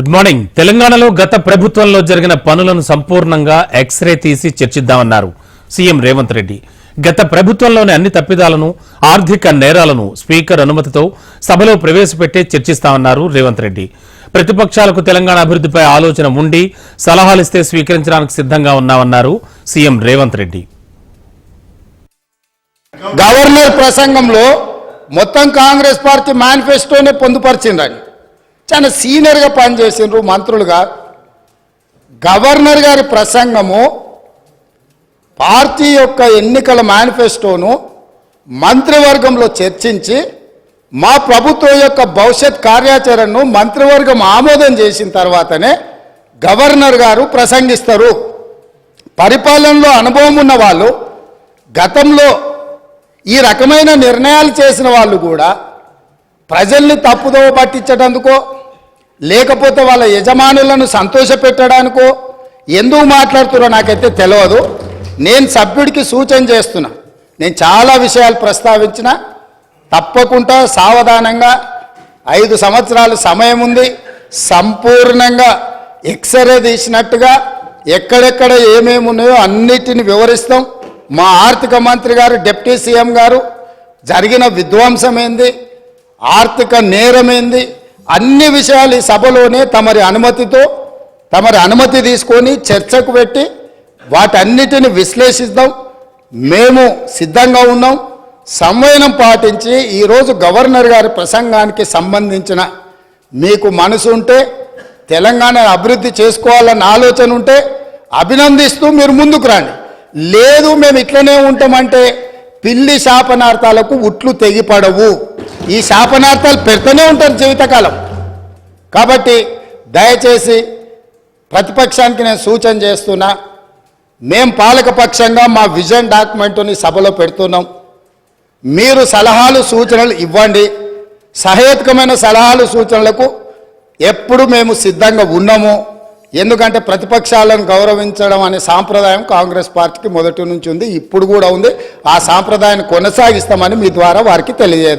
Good morning. తెలంగాణలో గత ప్రభుత్వంలో జరిగిన పనులను సంపూర్ణంగా ఎక్స్రే తీసి చర్చిద్దామన్నారు సీఎం రేవంత్ రెడ్డి. గత ప్రభుత్వంలోని అన్ని తప్పిదాలను, ఆర్థిక నేరాలను స్పీకర్ అనుమతితో సభలో ప్రవేశపెట్టే చర్చిస్తామన్నారు రేవంత్ రెడ్డి. ప్రతిపక్షాలకు తెలంగాణ అభివృద్ధిపై ఆలోచన ఉండి సలహాలిస్తే స్వీకరించడానికి సిద్ధంగా ఉన్నామన్నారు సీఎం రేవంత్ రెడ్డి. గవర్నర్ ప్రసంగంలో మొత్తం కాంగ్రెస్ పార్టీ మేనిఫెస్టోనే పొందుపరిచిందని చాలా సీనియర్గా పనిచేసిండ్రు మంత్రులుగా. గవర్నర్ గారి ప్రసంగము పార్టీ యొక్క ఎన్నికల మేనిఫెస్టోను మంత్రివర్గంలో చర్చించి మా ప్రభుత్వం యొక్క భవిష్యత్ కార్యాచరణను మంత్రివర్గం ఆమోదం చేసిన తర్వాతనే గవర్నర్ గారు ప్రసంగిస్తారు. పరిపాలనలో అనుభవం ఉన్న వాళ్ళు, గతంలో ఈ రకమైన నిర్ణయాలు చేసిన వాళ్ళు కూడా ప్రజల్ని తప్పుదోవ పట్టించడానికో లేకపోతే వాళ్ళ యజమానులను సంతోషపెట్టడానికో ఎందుకు మాట్లాడుతున్నారో నాకైతే తెలియదు. నేను సభ్యుడికి సూచన చేస్తున్నా, నేను చాలా విషయాలు ప్రస్తావించిన, తప్పకుండా సావధానంగా 5 సంవత్సరాల సమయం ఉంది, సంపూర్ణంగా ఎక్స్రే తీసినట్టుగా ఎక్కడెక్కడ ఏమేమి ఉన్నాయో అన్నిటిని వివరిస్తాం. మా ఆర్థిక మంత్రి గారు, డిప్యూటీ సీఎం గారు జరిగిన విధ్వంసం ఏంది, ఆర్థిక నేరమేంది, అన్ని విషయాలు ఈ సభలోనే తమరి అనుమతి తీసుకొని చర్చకు పెట్టి వాటన్నిటిని విశ్లేషిద్దాం. మేము సిద్ధంగా ఉన్నాం. సంవయనం పాటించి ఈరోజు గవర్నర్ గారి ప్రసంగానికి సంబంధించిన మీకు మనసు ఉంటే, తెలంగాణ అభివృద్ధి చేసుకోవాలన్న ఆలోచన ఉంటే అభినందిస్తూ మీరు ముందుకు రండి. లేదు మేము ఇట్లనే ఉంటామంటే పిల్లి శాపనార్థాలకు ఉట్లు తెగిపడవు. ఈ శాపనార్థాలు పెడుతూనే ఉంటారు జీవితకాలం. కాబట్టి దయచేసి ప్రతిపక్షానికి నేను సూచన చేస్తున్నా, మేం పాలకపక్షంగా మా విజన్ డాక్యుమెంట్ని సభలో పెడుతున్నాం. మీరు సలహాలు సూచనలు ఇవ్వండి. సహేతుకమైన సలహాలు సూచనలకు ఎప్పుడు మేము సిద్ధంగా ఉన్నాము. ఎందుకంటే ప్రతిపక్షాలను గౌరవించడం అనే సాంప్రదాయం కాంగ్రెస్ పార్టీకి మొదటి నుంచి ఉంది, ఇప్పుడు కూడా ఉంది. ఆ సాంప్రదాయాన్ని కొనసాగిస్తామని మీ ద్వారా వారికి తెలియజేద్దాం.